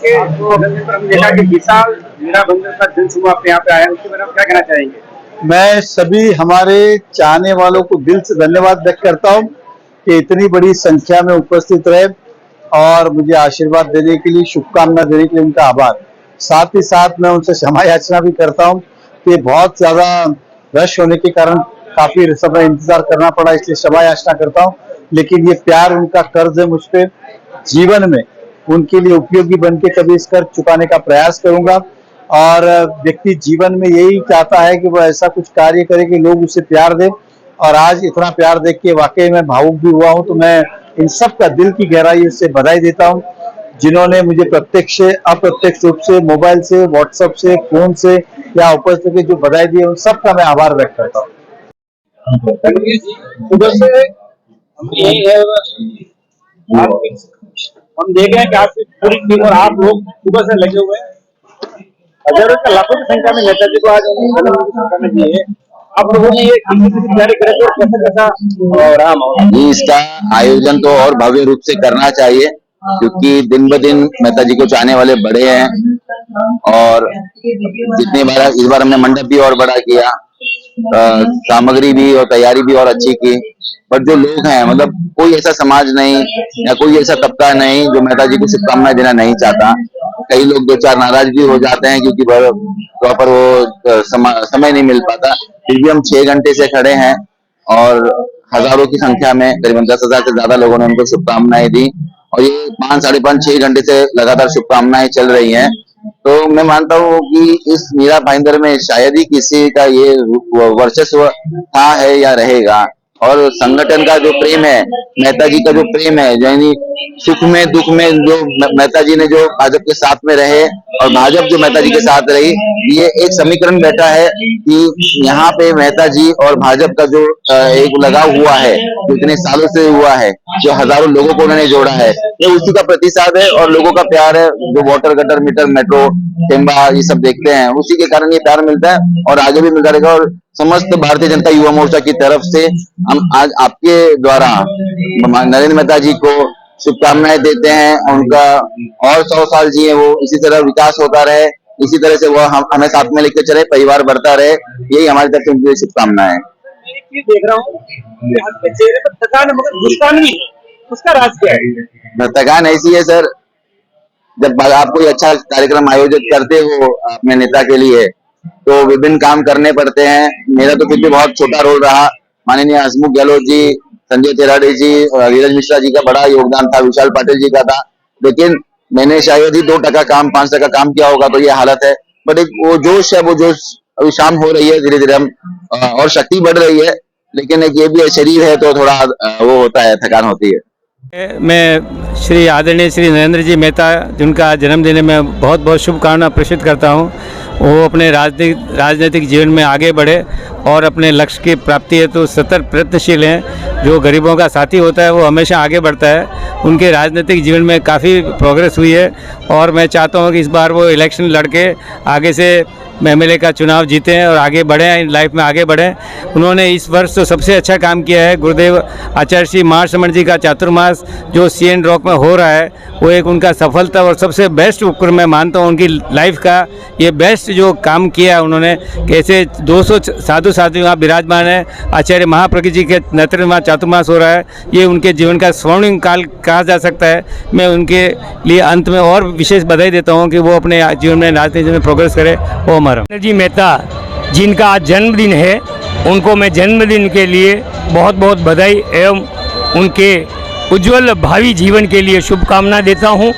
के जन्मदिन पर हमने देखा कि विशाल मीरा बंदर का जनसमूह आपके यहाँ पे आया है, उसके बारे में क्या कहना चाहेंगे? मैं सभी हमारे चाहने वालों को दिल से धन्यवाद व्यक्त करता हूं कि इतनी बड़ी संख्या में उपस्थित रहे और मुझे आशीर्वाद देने के लिए, शुभकामना देने के लिए उनका आभार। साथ ही साथ मैं उनसे क्षमा याचना भी करता हूं कि बहुत ज्यादा रश होने के कारण काफी समय इंतजार करना पड़ा, इसलिए क्षमा याचना करता हूं। लेकिन ये प्यार उनका कर्ज है मुझ पे, जीवन में उनके लिए उपयोगी बन के कभी इस कर्ज चुकाने का प्रयास करूंगा। और व्यक्ति जीवन में यही चाहता है कि वो ऐसा कुछ कार्य करे कि लोग उसे प्यार दें, और आज इतना प्यार देख के वाकई में भावुक भी हुआ हूं। तो मैं इन सब का दिल की गहराई से बधाई देता हूं, जिन्होंने मुझे प्रत्यक्ष अप्रत्यक्ष रूप से, मोबाइल से, व्हाट्सएप से, फोन से या उपस्थित के जो बधाई दी, उन सब का मैं आभार व्यक्त करता हूँ। सुबह से हम यही है, हम देख रहे हैं कि आपकी पूरी टीम और आप लोग सुबह से लगे हुए हैं। हजारों के लाखों की संख्या में नेताजी को आज संख्या में दिए। आप लोगों ने ये तैयारी करे तो कैसा कैसा रहा माहौल? इसका आयोजन तो और भव्य रूप से करना चाहिए, क्योंकि दिन ब दिन नेताजी को चाहने वाले बड़े हैं। और जितने बार इस बार हमने मंडप भी और बड़ा किया, सामग्री भी और तैयारी भी और अच्छी की। पर जो लोग हैं, मतलब कोई ऐसा समाज नहीं या कोई ऐसा तबका नहीं जो नेताजी को शुभकामनाएं देना नहीं चाहता। कई लोग दो चार नाराज भी हो जाते हैं क्योंकि प्रॉपर वो समय नहीं मिल पाता। फिर भी हम 6 घंटे से खड़े हैं और हजारों की संख्या में, करीबन 10,000 से ज्यादा लोगों ने उनको शुभकामनाएं दी। और ये 5, साढ़े 5, 6 घंटे से लगातार शुभकामनाएं चल रही हैं। तो मैं मानता हूँ कि इस मीरा भाईंदर में शायद ही किसी का ये वर्चस्व था है या रहेगा। और संगठन का जो प्रेम है, नेताजी का जो प्रेम है, यानी सुख में दुख में जो नेताजी ने जो भाजपा के साथ में रहे और भाजपा जो नेताजी के साथ रही, ये एक समीकरण बैठा है कि यहाँ पे नेताजी और भाजपा का जो एक लगाव हुआ है, जो इतने सालों से हुआ है, जो हजारों लोगों को उन्होंने जोड़ा है, ये उसी का प्रतिसाद है और लोगों का प्यार है। जो वाटर, गटर, मीटर, मेट्रो, टेम्बा ये सब देखते हैं, उसी के कारण ये प्यार मिलता है और आगे भी मिलता रहेगा। और समस्त भारतीय जनता युवा मोर्चा की तरफ से हम आज आपके द्वारा नरेंद्र मेहता जी को शुभकामनाएं देते हैं। उनका और 100 साल जिए, वो इसी तरह विकास होता रहे, इसी तरह से वो हमें साथ में लेकर चले, परिवार बढ़ता रहे, यही हमारी तरफ से उनके लिए शुभकामनाएं। देख रहा हूँ आपके चेहरे पर थकान मगर मुस्कान नहीं है, उसका राज क्या है? थकान ऐसी है सर, जब आप कोई अच्छा कार्यक्रम आयोजित करते हो अपने नेता के लिए तो विभिन्न काम करने पड़ते हैं। मेरा तो फिर भी बहुत छोटा रोल रहा। माननीय हसमुख गहलोत जी, संजय तेराडे जी और धीरज मिश्रा जी का बड़ा योगदान था, विशाल पाटिल जी का था, लेकिन मैंने शायद ही 2% काम, 5% काम किया होगा, तो ये हालत है। बट एक वो जोश है, वो जोश अभी शाम हो रही है, धीरे धीरे हम और शक्ति बढ़ रही है। लेकिन एक ये भी शरीर है तो थोड़ा वो होता है, थकान होती है। मैं श्री आदरणीय श्री नरेंद्र जी मेहता, जिनका जन्मदिन है, मैं बहुत बहुत शुभकामना प्रेषित करता हूं। वो अपने राजनीतिक जीवन में आगे बढ़े और अपने लक्ष्य की प्राप्ति हेतु सतत प्रयत्नशील हैं। जो गरीबों का साथी होता है वो हमेशा आगे बढ़ता है। उनके राजनीतिक जीवन में काफ़ी प्रोग्रेस हुई है और मैं चाहता हूं कि इस बार वो इलेक्शन लड़के आगे से एमएलए का चुनाव जीते हैं और आगे बढ़ें, लाइफ में आगे बढ़ें। उन्होंने इस वर्ष तो सबसे अच्छा काम किया है। गुरुदेव आचार्य श्री महासमण जी का चातुर्मास जो CN रॉक में हो रहा है, वो एक उनका सफलता और सबसे बेस्ट उपक्रम मैं मानता हूँ। उनकी लाइफ का ये बेस्ट जो काम किया है उन्होंने, कैसे 200 साधु साधु वहाँ विराजमान है। आचार्य महाप्रज्ञ जी के नेतृत्व में चातुर्मास हो रहा है, ये उनके जीवन का स्वर्णिम काल कहा जा सकता है। मैं उनके लिए अंत में और विशेष बधाई देता हूँ कि वो अपने जीवन में राजनीति में प्रोग्रेस करे। वो जी मेहता जिनका आज जन्मदिन है, उनको मैं जन्मदिन के लिए बहुत बहुत बधाई एवं उनके उज्जवल भावी जीवन के लिए शुभकामना देता हूं।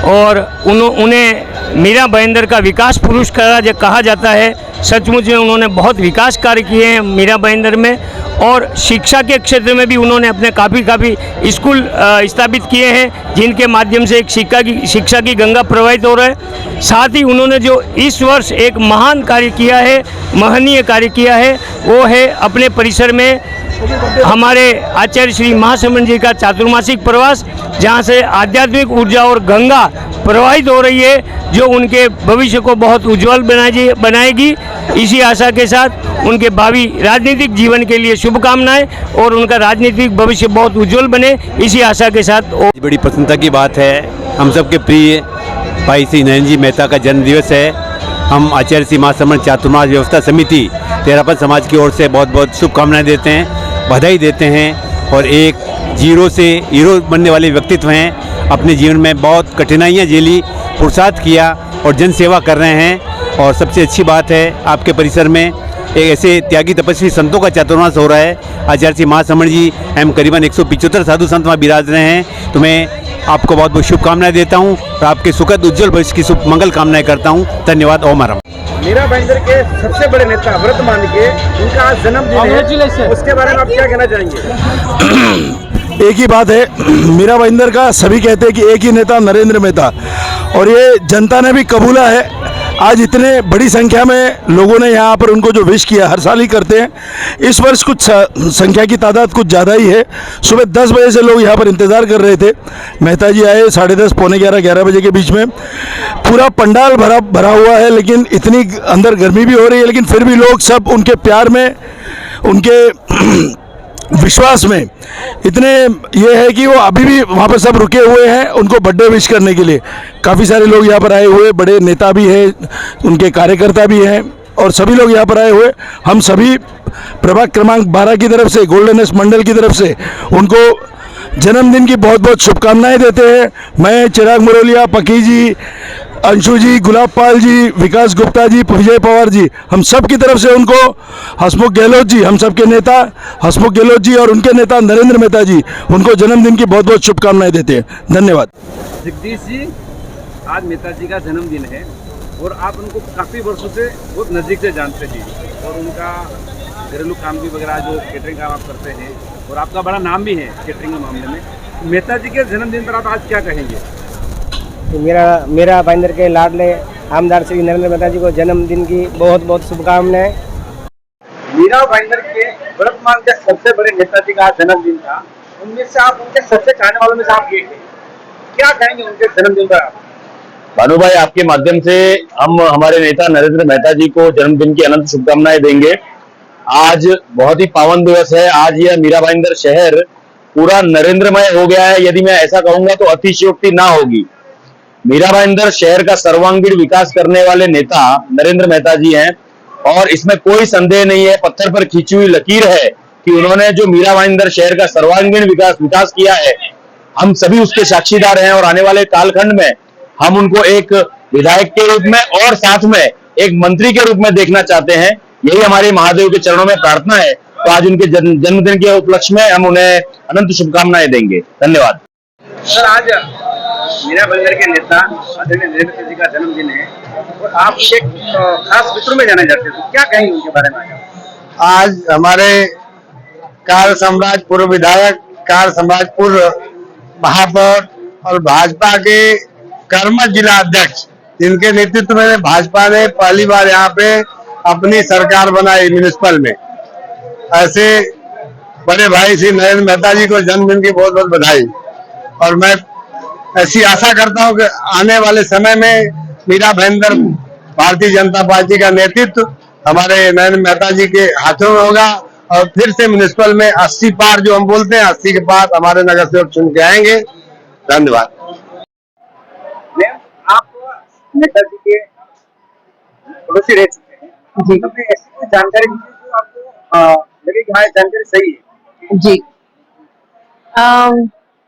और उन्हें मीरा भाईंदर का विकास पुरुष कहा जाता है। सचमुच में उन्होंने बहुत विकास कार्य किए हैं मीरा भाईंदर में, और शिक्षा के क्षेत्र में भी उन्होंने अपने काफ़ी स्कूल स्थापित किए हैं, जिनके माध्यम से एक शिक्षा की गंगा प्रवाहित हो रहा है। साथ ही उन्होंने जो इस वर्ष एक महान कार्य किया है, महनीय कार्य किया है, वो है अपने परिसर में हमारे आचार्य श्री महासमण जी का चातुर्मासिक प्रवास, जहाँ से आध्यात्मिक ऊर्जा और गंगा प्रवाहित हो रही है, जो उनके भविष्य को बहुत उज्जवल बनाएगी। इसी आशा के साथ उनके भावी राजनीतिक जीवन के लिए शुभकामनाएं और उनका राजनीतिक भविष्य बहुत उज्जवल बने, इसी आशा के साथ। बड़ी प्रसन्नता की बात है, हम सबके प्रिय भाई श्री नरेंद्र जी मेहता का जन्म दिवस है। हम आचार्य श्री महासमण चातुर्मास व्यवस्था समिति तेरापंथ समाज की ओर से बहुत बहुत शुभकामनाएं देते हैं, बधाई देते हैं। और एक जीरो से हीरो बनने वाले व्यक्तित्व हैं, अपने जीवन में बहुत कठिनाइयां झेली, पुरुषार्थ किया और जन सेवा कर रहे हैं। और सबसे अच्छी बात है आपके परिसर में एक ऐसे त्यागी तपस्वी संतों का चातुर्मास हो रहा है। आचार्य श्री महासमण जी एवं करीबन 175 साधु संत वहाँ विराज रहे हैं। तो मैं आपको बहुत बहुत शुभकामनाएं देता हूँ और आपके सुखद उज्जवल भविष्य की शुभ मंगल कामनाएं करता हूँ। धन्यवाद। ओम हरम। मीरा भाईंदर के सबसे बड़े नेता वर्तमान के, उनका आज जन्मदिन है, उसके बारे में आप क्या कहना चाहेंगे? एक ही बात है, मीरा भाईंदर का सभी कहते हैं कि एक ही नेता नरेंद्र मेहता, और ये जनता ने भी कबूला है। आज इतने बड़ी संख्या में लोगों ने यहाँ पर उनको जो विश किया, हर साल ही करते हैं। इस वर्ष कुछ संख्या की तादाद कुछ ज़्यादा ही है। सुबह 10 बजे से लोग यहाँ पर इंतज़ार कर रहे थे। मेहता जी आए 10:30, पौने 11 बजे के बीच में। पूरा पंडाल भरा हुआ है, लेकिन इतनी अंदर गर्मी भी हो रही है, लेकिन फिर भी लोग सब उनके प्यार में, उनके विश्वास में इतने ये है कि वो अभी भी वहाँ पर सब रुके हुए हैं उनको बर्थडे विश करने के लिए। काफ़ी सारे लोग यहाँ पर आए हुए, बड़े नेता भी हैं, उनके कार्यकर्ता भी हैं, और सभी लोग यहाँ पर आए हुए। हम सभी प्रभाग क्रमांक 12 की तरफ से, गोल्डन एस मंडल की तरफ से उनको जन्मदिन की बहुत बहुत शुभकामनाएं देते हैं। मैं चिराग मुरोलिया, पकी जी, अंशु जी, गुलाब पाल जी, विकास गुप्ता जी, विजय पवार जी, हम सब की तरफ से उनको, हसमुख गहलोत जी, हम सब के नेता हसमुख गहलोत जी और उनके नेता नरेंद्र मेहता जी, उनको जन्मदिन की बहुत बहुत शुभकामनाएं देते हैं। धन्यवाद। जगदीश जी, आज नेता जी का जन्मदिन है और आप उनको काफ़ी वर्षों से बहुत नज़दीक से जानते हैं और उनका घरेलू काम भी वगैरह जो केटरिंग काम आप करते हैं और आपका बड़ा नाम भी है केटरिंग के मामले में। मेहता जी के जन्मदिन पर आप आज क्या कहेंगे? मेरा भाईंदर के लाडले आमदार श्री नरेंद्र मेहता जी को जन्मदिन की बहुत बहुत शुभकामनाएं। मीरा भाईंदर के वर्तमान के सबसे बड़े नेताजी का जन्मदिन था, उनमें से आप उनके सबसे चाहने वालों में से आप एक हैं, क्या कहेंगे उनके जन्मदिन पर आप? भानु भाई, आपके माध्यम से हम हमारे नेता नरेंद्र मेहता जी को जन्मदिन की अनंत शुभकामनाएं देंगे। आज बहुत ही पावन दिवस है। आज यह मीरा भाईंदर शहर पूरा नरेंद्रमय हो गया है। यदि मैं ऐसा कहूंगा तो अतिशयोक्ति ना होगी। मीरा भाईंदर शहर का सर्वांगीण विकास करने वाले नेता नरेंद्र मेहता जी हैं और इसमें कोई संदेह नहीं है, पत्थर पर खींची हुई लकीर है कि उन्होंने जो मीरा भाईंदर शहर का सर्वांगीण विकास किया है, हम सभी उसके साक्षीदार हैं। और आने वाले कालखंड में हम उनको एक विधायक के रूप में और साथ में एक मंत्री के रूप में देखना चाहते हैं। यही हमारे महादेव के चरणों में प्रार्थना है। तो आज उनके जन्मदिन के उपलक्ष्य में हम उन्हें अनंत शुभकामनाएं देंगे। धन्यवाद। सर, आज मीरा भाईंदर के नेता आदरणीय नरेंद्र जी का जन्मदिन है और आप एक खास मित्र में जाने जाते हैं, तो क्या कहेंगे उनके बारे में? आज हमारे कार सम्राट पूर्व विधायक, कार सम्राट पूर्व महापौर और भाजपा के कर्मठ जिला अध्यक्ष, जिनके नेतृत्व में भाजपा ने पहली बार यहाँ पे अपनी सरकार बनाई म्युनिसिपल में, ऐसे बड़े भाई श्री नरेंद्र मेहता जी को जन्मदिन की बहुत बहुत बधाई। और मैं ऐसी आशा करता हूं कि आने वाले समय में मीरा भाईंदर भारतीय जनता पार्टी का नेतृत्व हमारे नरेंद्र मेहता जी के हाथों में होगा और फिर से म्युनिसिपल में 80 पार जो हम बोलते हैं, 80 के पार हमारे नगर सेवक चुन के आएंगे। धन्यवाद। आप नेता जी के पड़ोसी रह चुके हैं जी, तो ऐसी कोई जानकारी दीजिए जो आपको लगे कि हाँ जानकारी सही है। जी,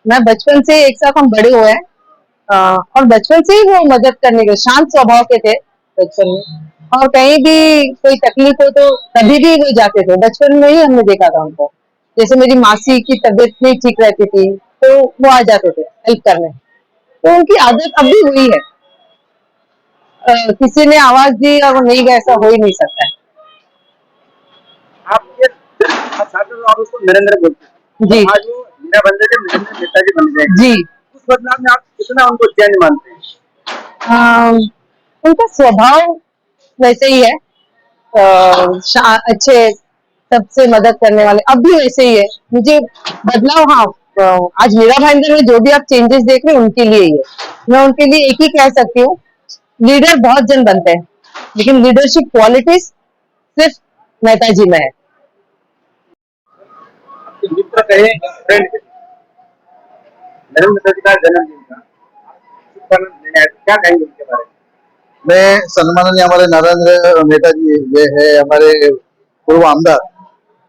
मैं बचपन से एक साथ हम बड़े हुए हैं और बचपन से ही वो मदद करने के शांत स्वभाव के थे बचपन में, और कहीं भी कोई तकलीफ हो तो तभी भी वो जाते थे। बचपन में ही हमने देखा था उनको। जैसे मेरी मासी की तबीयत नहीं ठीक रहती थी तो वो आ जाते थे हेल्प करने, तो उनकी आदत अब भी हुई है। किसी ने आवाज दी और वो नहीं गया, ऐसा हो ही नहीं सकता है। आप उसको नरेंद्र बोलते हैं जी, आज वो मीरा भाईंदर के नरेंद्र मेहता जी बन गए जी। उस बदलाव में आप कितना उनको चेंज मानते हैं? उनका स्वभाव वैसे ही है, अच्छे, सबसे मदद करने वाले, अब भी वैसे ही है। मुझे बदलाव, हाँ, आज मीरा भाईंदर में जो भी आप चेंजेस देख रहे हैं उनके लिए ही है। मैं उनके लिए एक ही कह सकती हूँ, लीडर बहुत जन बनते हैं लेकिन लीडरशिप क्वालिटीज सिर्फ मेहता जी में है। मित्र कहे, फ्रेंड कहे, नरेंद्र मेहता जी का जन्मदिन था, क्या कहेंगे उनके बारे में? मैं सम्माननीय हमारे नरेंद्र मेहता जी ये है हमारे पूर्व आमदार,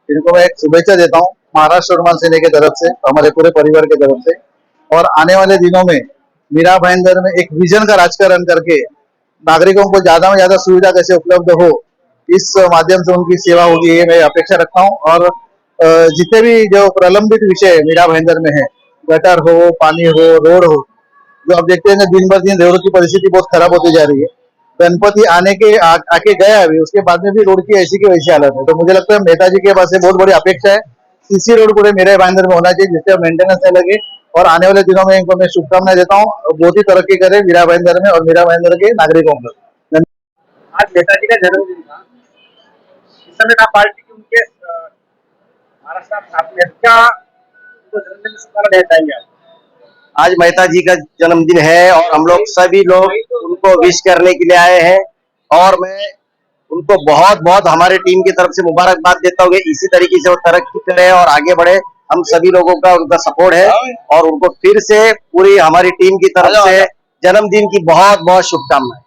इनको मैं एक शुभेच्छा देता हूँ महाराष्ट्र निर्माण सेना की तरफ से, हमारे पूरे परिवार की तरफ से। और आने वाले दिनों में मीरा भाईंदर में एक विजन का राजकारण करके नागरिकों को ज्यादा में ज्यादा सुविधा कैसे उपलब्ध हो, इस माध्यम से उनकी सेवा होगी, ये मैं अपेक्षा रखता हूँ। और जितने भी जो प्रलंबित विषय मीरा भाईंदर में है, गटर हो, पानी हो, रोड हो, जो आप देखते हैं दिन बर दिन रोड की परिस्थिति बहुत खराब होती जा रही है। गणपति आके गया अभी, उसके बाद में भी रोड की ऐसी की वैसी हालत है। तो मुझे लगता है मेहता जी के पास से बहुत बड़ी अपेक्षा है, सीसी रोड पूरे मेरे भाईंदर में होना चाहिए, जिससे मेंटेनेंस नहीं लगे। और आने वाले दिनों में इनको मैं शुभकामनाएं देता हूँ, बहुत ही तरक्की करे मीरा भाईंदर में और मीरा भाईंदर के नागरिकों को। आज नेताजी का जन्मदिन था, इस समय आप पार्टी के उनके महाराष्ट्र साथ में क्या उनको जन्मदिन शुभकामनाएं देना चाहेंगे आप? आज मेहता जी का जन्मदिन है और हम लोग सभी लोग उनको विश करने के लिए आए हैं। और मैं उनको बहुत बहुत हमारे टीम की तरफ से मुबारकबाद देता हूँ कि इसी तरीके से वो तरक्की करे और आगे बढ़े। हम सभी लोगों का उनका सपोर्ट है और उनको फिर से पूरी हमारी टीम की तरफ से जन्मदिन की बहुत बहुत शुभकामनाएं।